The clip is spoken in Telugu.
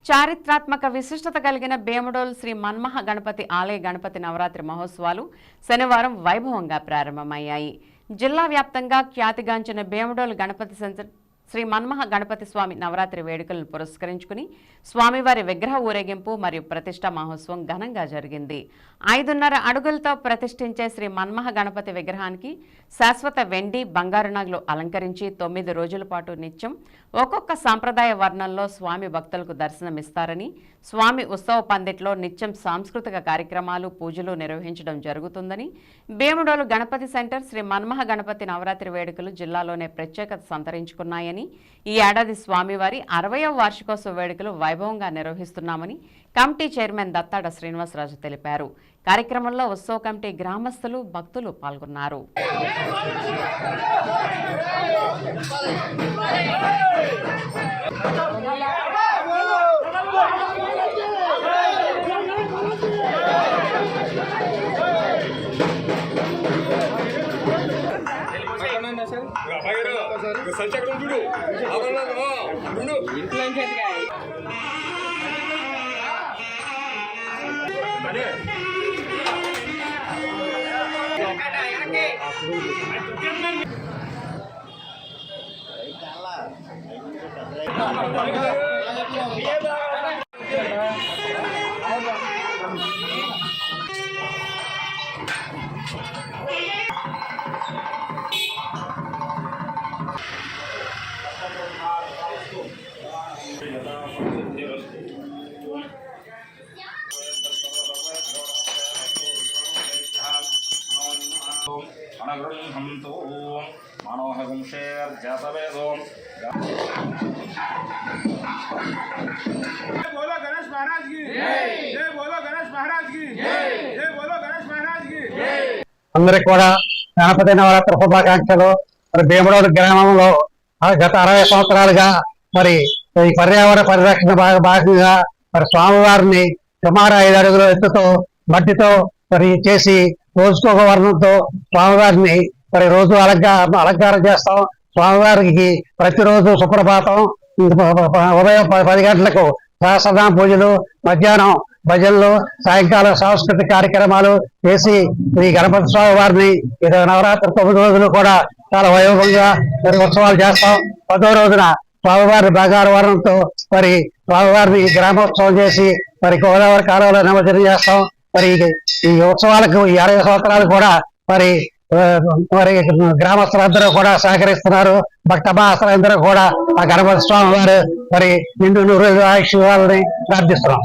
చారిత్రాత్మక విశిష్టత కలిగిన భీమడోలు శ్రీ మన్మహ గణపతి ఆలయ గణపతి నవరాత్రి మహోత్సవాలు శనివారం వైభవంగా ప్రారంభమయ్యాయి. జిల్లా వ్యాప్తంగా ఖ్యాతిగాంచిన భీమడోలు గణపతి సెంటర్ శ్రీ మన్మహ గణపతి స్వామి నవరాత్రి వేడుకలను పురస్కరించుకుని స్వామివారి విగ్రహ ఊరేగింపు మరియు ప్రతిష్ఠ మహోత్సవం ఘనంగా జరిగింది. 5.5 అడుగులతో ప్రతిష్ఠించే శ్రీ మన్మహ గణపతి విగ్రహానికి శాశ్వత వెండి బంగారు నగలు అలంకరించి 9 రోజుల పాటు నిత్యం ఒక్కొక్క సాంప్రదాయ వర్ణంలో స్వామి భక్తులకు దర్శనమిస్తారని, స్వామి ఉత్సవ పందిట్లో నిత్యం సాంస్కృతిక కార్యక్రమాలు పూజలు నిర్వహించడం జరుగుతుందని, భీమడోలు గణపతి సెంటర్ శ్రీ మన్మహ గణపతి నవరాత్రి వేడుకలు జిల్లాలోనే ప్రత్యేకత సంతరించుకున్నాయని, ఈ ఏడాది స్వామివారి 60వ వార్షికోత్సవ వేడుకలు వైభవంగా నిర్వహిస్తున్నామని కమిటీ చైర్మన్ దత్తాడ శ్రీనివాసరాజు తెలిపారు. కార్యక్రమంలో ఉత్సవ కమిటీ గ్రామస్తులు, భక్తులు పాల్గొన్నారు. అనగృహంతో మనోహంశేర్జాతవేదో बोलो गणेश महाराज की जय, बोलो गणेश महाराज की जय, बोलो गणेश महाराज की जय। అందరికి కూడా గణపతి నవరాత్రి శుభాకాంక్షలు. మరి భీమడోలు గ్రామంలో గత 60 సంవత్సరాలుగా మరి ఈ పర్యావరణ పరిరక్షణ భాగంగా మరి స్వామివారిని సుమారు 5 అడుగుల ఎత్తుతో మట్టితో మరి చేసి రోజుకొక వర్ణంతో స్వామివారిని మరి రోజు అలంకారం చేస్తాం. స్వామివారికి ప్రతిరోజు సుప్రభాతం, ఉదయం 10 గంటలకు సహస్రనామ పూజలు, మధ్యాహ్నం భజనలు, సాయంకాలం సాంస్కృతిక కార్యక్రమాలు చేసి ఈ గణపతి స్వామి వారిని నవరాత్రి 9 రోజులు కూడా చాలా వైభవంగా మరి ఉత్సవాలు చేస్తాం. 10వ రోజున స్వామివారి బంగారు వర్ణంతో మరి స్వామివారిని గ్రామోత్సవం చేసి మరి గోదావరి కాలంలో నిమజ్జనం చేస్తాం. మరి ఈ ఉత్సవాలకు ఈ 60 సంవత్సరాలు కూడా మరి గ్రామస్తులందరూ కూడా సహకరిస్తున్నారు. భక్త మహాశయులందరూ కూడా ఆ గణపతి స్వామి వారు మరి నిండు నూరు ఆయుష్ ఇవ్వాలని ప్రార్థిస్తున్నాం.